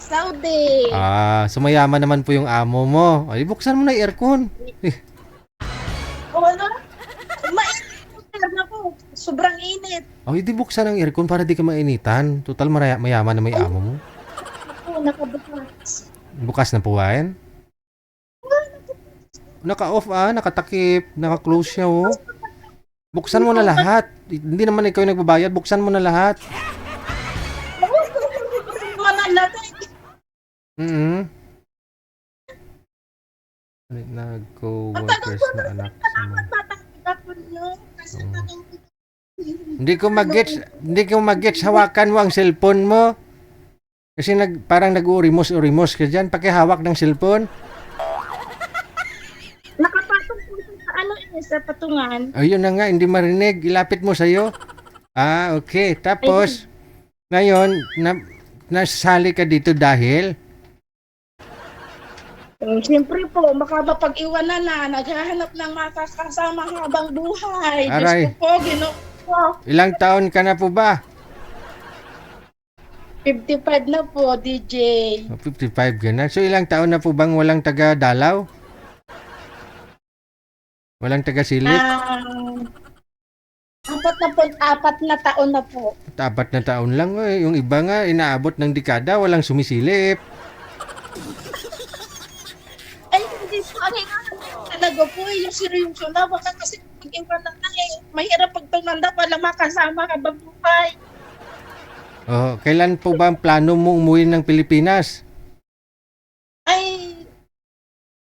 Saudi. Sumayaman naman po yung amo mo. Ay, buksan mo na yung aircon. O ano? Mainit na po. Sobrang init. Di buksan ang aircon para di ka mainitan. Total mayaman na may Ay, amo mo. ako, nakabukas. Bukas na po yan. Naka-off nakatakip, naka-close siya Buksan mo na lahat. Hindi naman ikaw yung nagbabayad, buksan mo na lahat. Manalagay. Nag-co-workers na anak sa mga... Tatapon nyo. Kasi tanong ko. Hindi ko mag-gets, hawakan mo ang cellphone mo. Kasi parang nag-urimos-urimos ka dyan. Pakihawak ng cellphone. Nakapatong po sa sa patungan. Ayun na nga, hindi marinig. Ilapit mo sa'yo. Okay. Tapos, ngayon, nasali ka dito dahil? Siyempre po, makapag-iwanan na, naghahanap ng makakasama habang buhay. Aray. Diyos ko po, Ginoo ko. Ilang taon ka na po ba? 55 na po, DJ. 55 ka na. So, ilang taon na po bang walang taga-dalaw? Walang taga-silip? Apat na taon na po. 4 na taon lang. Yung iba nga, inaabot ng dekada, walang sumisilip. Ay, hindi po. Talaga po, yung seryoso na. Baka kasi pag-iwan na mahirap pag tumanda pala makasama habang buhay. Kailan po ba ang plano mo umuwi ng Pilipinas? Ay,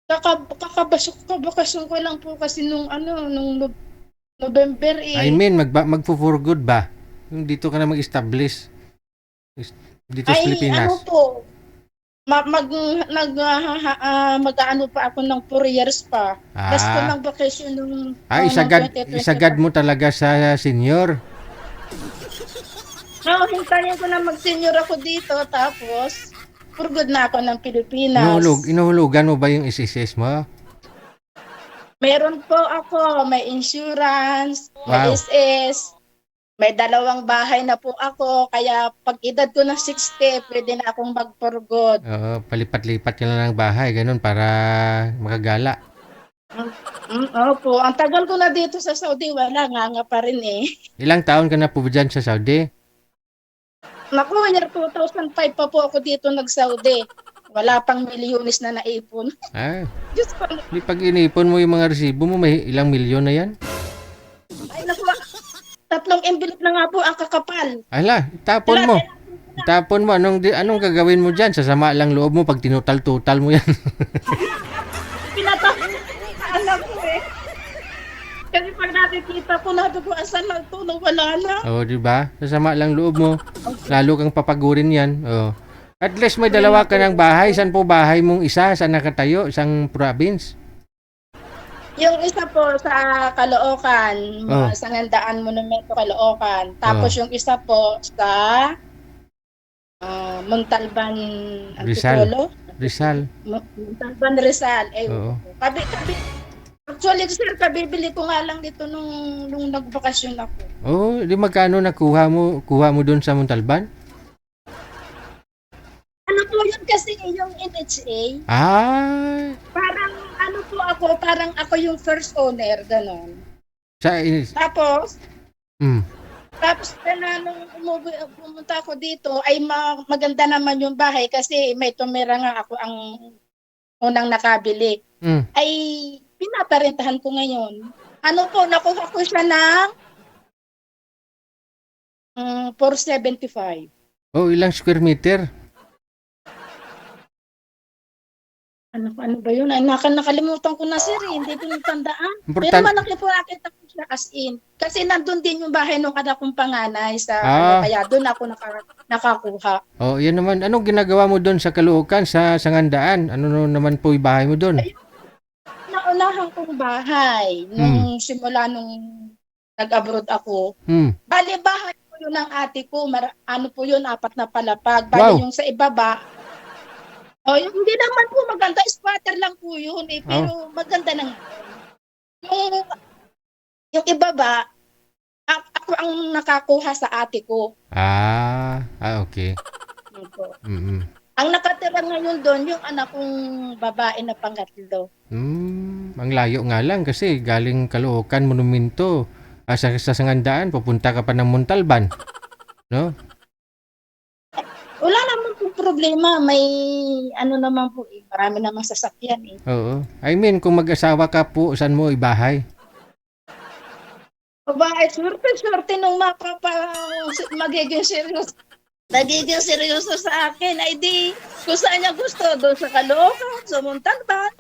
kakabakasyon ko lang po kasi nung November I mean, magpo-for good ba? Yung dito ka na mag-establish dito sa Pilipinas. Ano po, mag-ano pa ako ng 4 years pa. Last ko ng vacation nung isagad mo talaga sa senior. Hintayin ko na mag-senior ako dito, tapos for good na ako ng Pilipinas. Inuhulugan mo ba yung SSS mo? Meron po ako, may insurance, may Wow. SS, may 2 bahay na po ako, kaya pag edad ko na 60, pwede na akong mag-for good. Palipat-lipat ka lang ng bahay, ganun, para makagala. Opo, ang tagal ko na dito sa Saudi, wala nga pa rin eh. Ilang taon ka na po dyan sa Saudi? Naku, year 2005 pa po ako dito nag-Saudi. Wala pang milyones na naipon. Diyos ko. Pag inipon mo yung mga resibo mo, may ilang milyon na yan? Ay, naku, 3 envelope na nga po ang kakapal. Ala, itapon mo. Itapon mo. Anong gagawin mo dyan? Sasama lang loob mo pag tinutal-tutal mo yan. Pinatapon alam ko eh. Kasi pag nakikita ko na ko asan lang ito, nawala na. Diba? Sasama lang loob mo. Lalo kang papagurin yan. At least may 2 ka ng bahay. Saan po bahay mong isa? Saan nakatayo? Isang province? Yung isa po sa Caloocan, sa Ngandaan Monumento Caloocan. Tapos yung isa po sa Montalban Antipolo. Rizal. Montalban Rizal. Oo. Kabi. Actually, sir, kabibili ko nga lang dito nung nagbakasyon ako. Di magkano nakuha mo doon sa Montalban? Ano po yun kasi yung NHA? Parang parang ako yung first owner, gano'n. Tapos nung pumunta ako dito, ay maganda naman yung bahay kasi may tumira nga ako ang unang nakabili. Ay pinaparentahan ko ngayon. Nakuha ko siya ng 475. Ilang square meter? Ano ba yun? Ay, nakalimutan ko na, sir. Hindi ko natandaan. Pero malaki po nakita ko siya as in. Kasi nandun din yung bahay nung anak kong panganay sa kaya doon ako nakakuha. Yan naman. Anong ginagawa mo doon sa Caloocan, sa Ngandaan? Ano naman po yung bahay mo doon? Naunahan kong bahay nung simula nung nag-abroad ako. Bali, bahay po yun ng ate ko. Po yun, 4 na palapag. Bali, yung sa ibaba, hindi naman po maganda, squatter lang po yun eh, pero maganda na nga. Yung ibaba, ako ang nakakuha sa ate ko. Okay. Ang ngayon doon yung anak kong babae na pangatlo. Ang layo nga lang kasi galing Caloocan, Monumento. Sa Sangandaan, pupunta ka pa ng Montalban. No? Wala naman po problema. May ano naman po eh. Marami namang sasakyan eh. Oo. I mean, kung mag-asawa ka po, saan mo ibahay? Babae, swerte nung magiging seryoso. Nagiging seryoso sa akin. Ay di, kung saan niya gusto. Doon sa Caloocan, sa Montalban.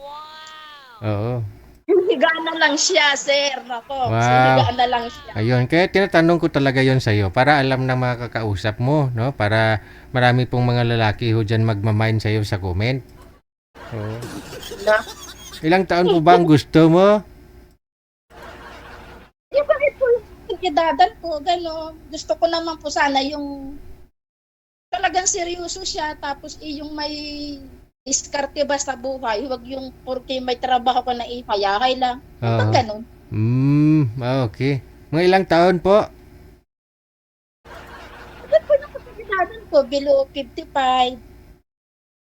Oo. Higaan na lang siya, sir. Nako, Wow. higaan na lang siya. Ayun, kaya tinatanong ko talaga yon sa iyo para alam ng mga kakausap mo, no? Para marami pong mga lalaki ho dyan magmamind sa iyo sa comment. Oo. Na, Ilang taon po ba ang gusto mo? yung bakit po yung edadan ko, gano'n. Gusto ko naman po sana yung talagang seryoso siya, tapos yung may diskarte ba sa buhay, huwag yung porque may trabaho ko na ipayahay lang. Oo. Ganun. Okay. Mga ilang taon po? Bakit po yung edadan ko, below 55,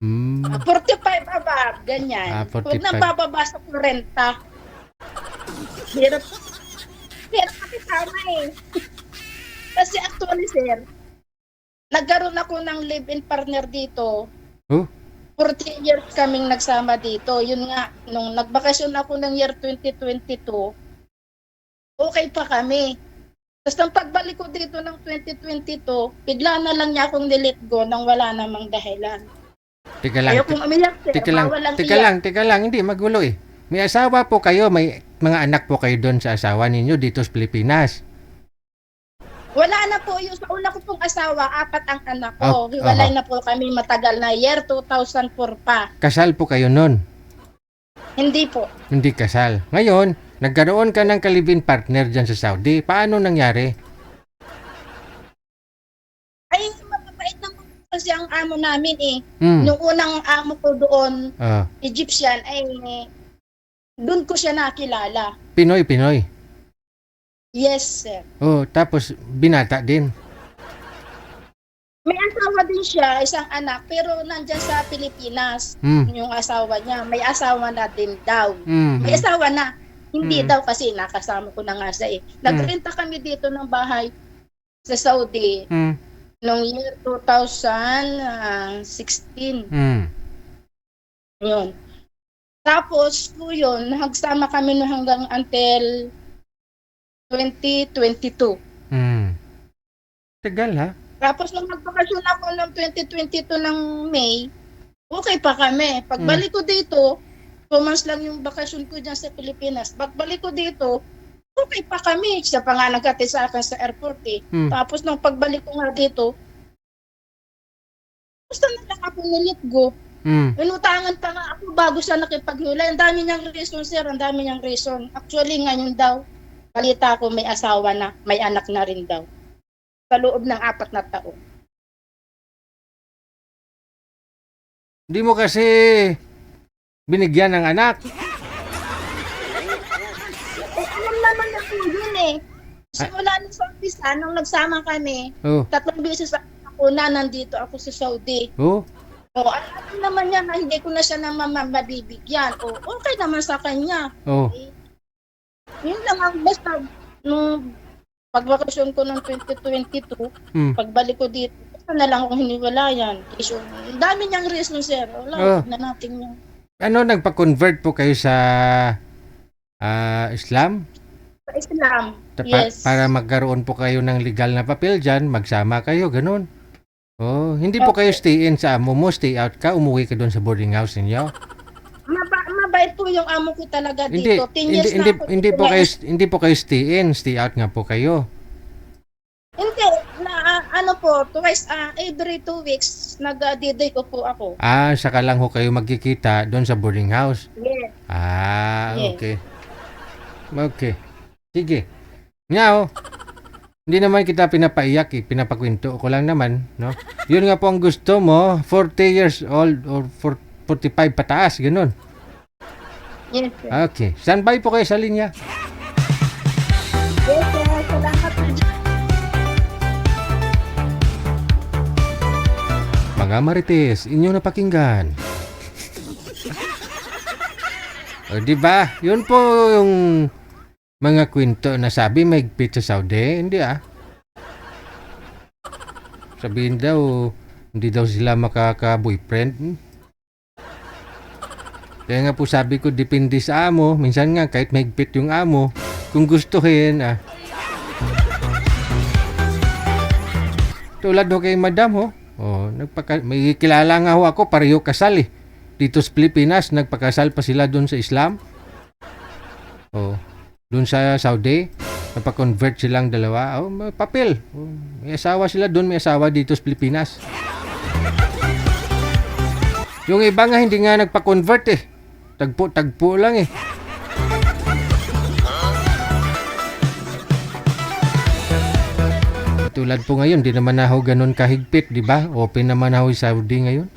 45 above, ganyan. 45. Huwag nang bababa sa 40. Hirap. Hirap makisama eh. Kasi actually, sir, nagkaroon ako ng live-in partner dito. Oh? 14 years kaming nagsama dito. Yun nga, nung nagbakasyon ako ng year 2022, okay pa kami. Tapos nang pagbalik ko dito ng 2022, bigla na lang niya akong nilet go nang wala namang dahilan. Teka lang. Ayokong umiyak, sir. Bawal ang iyak. Teka lang, hindi magulo eh. May asawa po kayo, may mga anak po kayo doon sa asawa ninyo dito sa Pilipinas. Wala na po yung sa una ko pong asawa, 4 ang anak ko. Hiwalay na po kami matagal na, year 2004 pa. Kasal po kayo noon? Hindi po. Hindi kasal. Ngayon, nagkaroon ka ng kalibin partner dyan sa Saudi. Paano nangyari? Ay, mababait naman kasi ang amo namin eh. Nung unang amo ko doon, Egyptian, ay doon ko siya nakilala. Pinoy. Yes, sir. Oh, tapos binata din. May asawa din siya, isang anak, pero nandyan sa Pilipinas, yung asawa niya. May asawa na din daw. May asawa na. Hindi daw kasi nakasama ko na nga siya eh. Nagrenta kami dito ng bahay sa Saudi noong year 2016. Yun. Tapos po yun, nagsama kami no hanggang until 2022. Tagal ha? Tapos nung magbakasyon ako ng 2022 ng May, okay pa kami. Pagbalik ko dito, 2 months lang yung bakasyon ko dyan sa Pilipinas. Pagbalik ko dito, okay pa kami. Siya pa nga nagkati sa akin sa airport eh. Tapos nung pagbalik ko nga dito, basta na lang ako nilit go. Inutangan pa nga ako bago siya nakipaghiwalay. Ang dami niyang reason, sir. Ang dami niyang reason. Actually, ngayon daw, balita ko may asawa na, may anak na rin daw. Sa loob ng 4 na taon. Hindi mo kasi binigyan ng anak. Alam naman na po yun eh. Simula nung sa umpisa, nung nagsama kami, 3 beses ako na nandito ako sa Saudi. Alam naman niya na hindi ko na siya naman mabibigyan. Okay naman sa kanya. Yun lang ang basta nung pagbakasyon ko ng 2022, pagbalik ko dito, basta na lang akong hiniwalayan. Ang dami niyang reason, sir. Wala, na natin yung... Ano, nagpa-convert po kayo sa Islam? Sa Islam, yes. Para magkaroon po kayo ng legal na papel dyan, magsama kayo, ganun. Hindi po kayo stay in sa amo mo, stay out ka, umuwi ka doon sa boarding house ninyo? Mabait po yung amo ko talaga dito. 10 years na ako. Hindi po kayo stay in, stay out nga po kayo. Hindi, twice, every 2 weeks, nag-day ko po ako. Saka lang ho kayo magkikita doon sa boarding house? Yes. Yes. Okay. Okay. Sige. Nga hindi naman kita pinapaiyak pinapakwento ko lang naman, no? Yun nga po ang gusto mo, 40 years old or 45 pataas, ganun. Yes, sir. Okay. Standby po kayo sa linya. Yes, sir. Salamat po. Mga mga marites, inyong napakinggan. O, di ba? Yun po yung mga kwento na sabi mahigpit sa Saudi. Hindi Sabihin daw, hindi daw sila makaka-boyfriend. Kaya nga po sabi ko, depende sa amo. Minsan nga, kahit mahigpit yung amo, kung gustuhin, tulad ho kay madam, may kilala nga ho ako, pareho kasal dito sa Pilipinas, nagpakasal pa sila doon sa Islam. Doon sa Saudi, napakonvert silang dalawa. May papel. May asawa sila doon, may asawa dito sa Pilipinas. Yung iba nga hindi nga nagpa-convert Tagpo-tagpo lang Tulad po ngayon, di naman ako ganun kahigpit, di ba? Open naman ako sa Saudi ngayon.